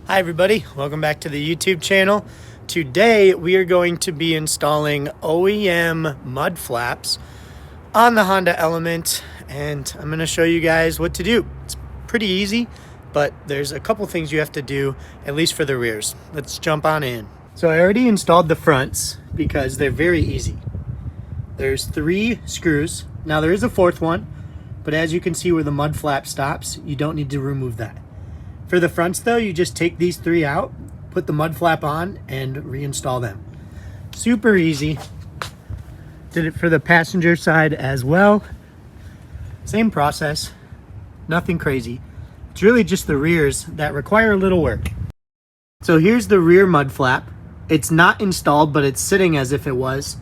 Hi everybody, welcome back to the YouTube channel. Today we are going to be installing OEM mud flaps on the Honda Element, and I'm going to show you guys what to do. It's pretty easy, but there's a couple things you have to do, at least for the rears. Let's jump on in. So I already installed the fronts because they're very easy. There's 3 screws. Now there is a 4th one, but as you can see where the mud flap stops, you don't need to remove that. For the fronts though, you just take these 3 out, put the mud flap on, and reinstall them. Super easy. Did it for the passenger side as well. Same process, nothing crazy. It's really just the rears that require a little work. So here's the rear mud flap. It's not installed, but it's sitting as if it was.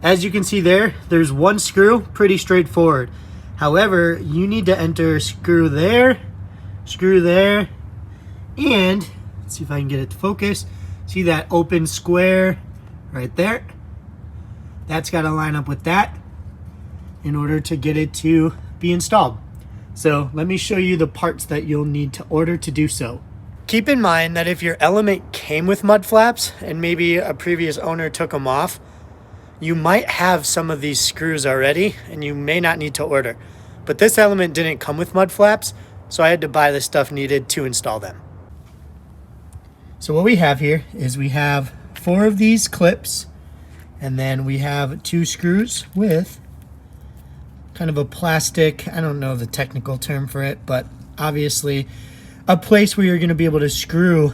As you can see there's 1 screw, pretty straightforward. However, you need to enter screw there, and let's see if I can get it to focus. See that open square right there? That's got to line up with that in order to get it to be installed. So let me show you the parts that you'll need to order to do so. Keep in mind that if your Element came with mud flaps and maybe a previous owner took them off, you might have some of these screws already and you may not need to order. But this Element didn't come with mud flaps, so I had to buy the stuff needed to install them. So what we have here is we have 4 of these clips, and then we have 2 screws with kind of a plastic, I don't know the technical term for it, but obviously a place where you're going to be able to screw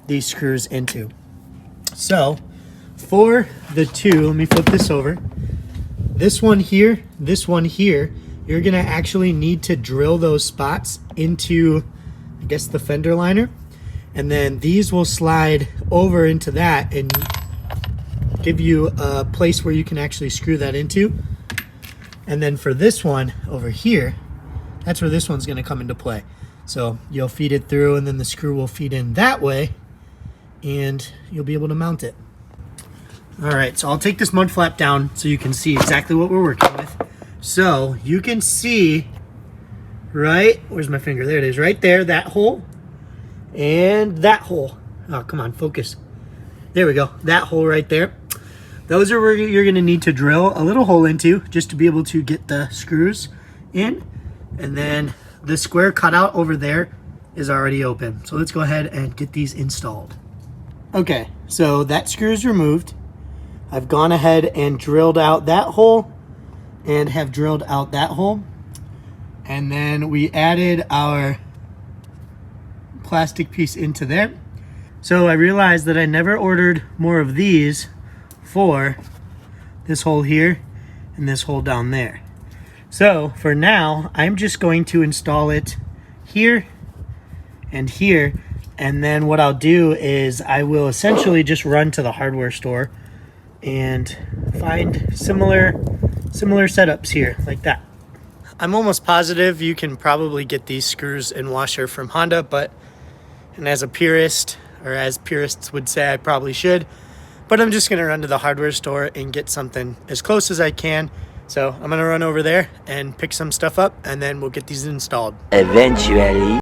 these screws into. So for the 2, let me flip this over. This one here, you're gonna actually need to drill those spots into, I guess, the fender liner. And then these will slide over into that and give you a place where you can actually screw that into. And then for this one over here, that's where this one's gonna come into play. So you'll feed it through and then the screw will feed in that way and you'll be able to mount it. All right, so I'll take this mud flap down so you can see exactly what we're working with. So you can see, right, where's my finger? There it is, right there, that hole and that hole. Oh, come on, focus. There we go, that hole right there. Those are where you're gonna need to drill a little hole into just to be able to get the screws in. And then the square cutout over there is already open. So let's go ahead and get these installed. Okay, so that screw is removed. I've gone ahead and drilled out that hole and have drilled out that hole. And then we added our plastic piece into there. So I realized that I never ordered more of these for this hole here and this hole down there. So for now, I'm just going to install it here and here. And then what I'll do is I will essentially just run to the hardware store and find similar setups here like that. I'm almost positive you can probably get these screws and washer from Honda, and as a purist, or as purists would say, I probably should, but I'm just gonna run to the hardware store and get something as close as I can. So I'm gonna run over there and pick some stuff up and then we'll get these installed. Eventually.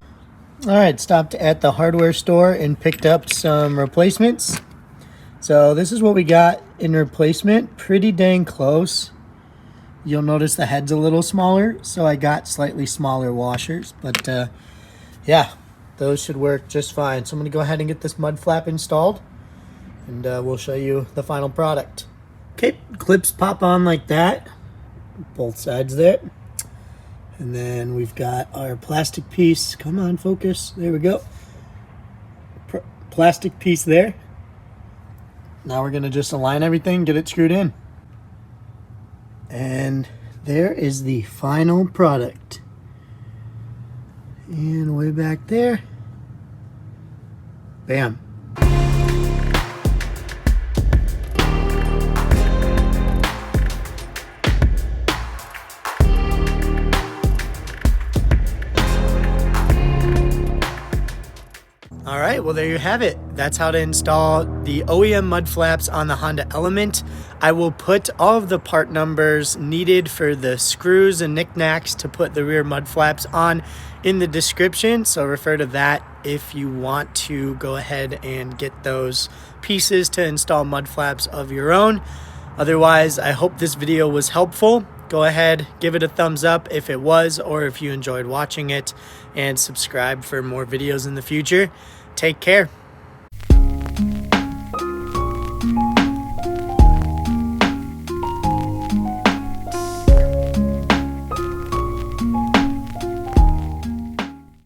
All right, stopped at the hardware store and picked up some replacements. So this is what we got in replacement, pretty dang close. You'll notice the head's a little smaller, so I got slightly smaller washers, but yeah, those should work just fine. So I'm gonna go ahead and get this mud flap installed and we'll show you the final product. Okay, clips pop on like that, both sides there. And then we've got our plastic piece, come on, focus, there we go. Plastic piece there. Now we're gonna just align everything, get it screwed in. And there is the final product. And way back there, bam. All right, well there you have it. That's how to install the OEM mud flaps on the Honda Element. I will put all of the part numbers needed for the screws and knickknacks to put the rear mud flaps on in the description, so refer to that if you want to go ahead and get those pieces to install mud flaps of your own. Otherwise, I hope this video was helpful. Go ahead, give it a thumbs up if it was, or if you enjoyed watching it, and subscribe for more videos in the future. Take care.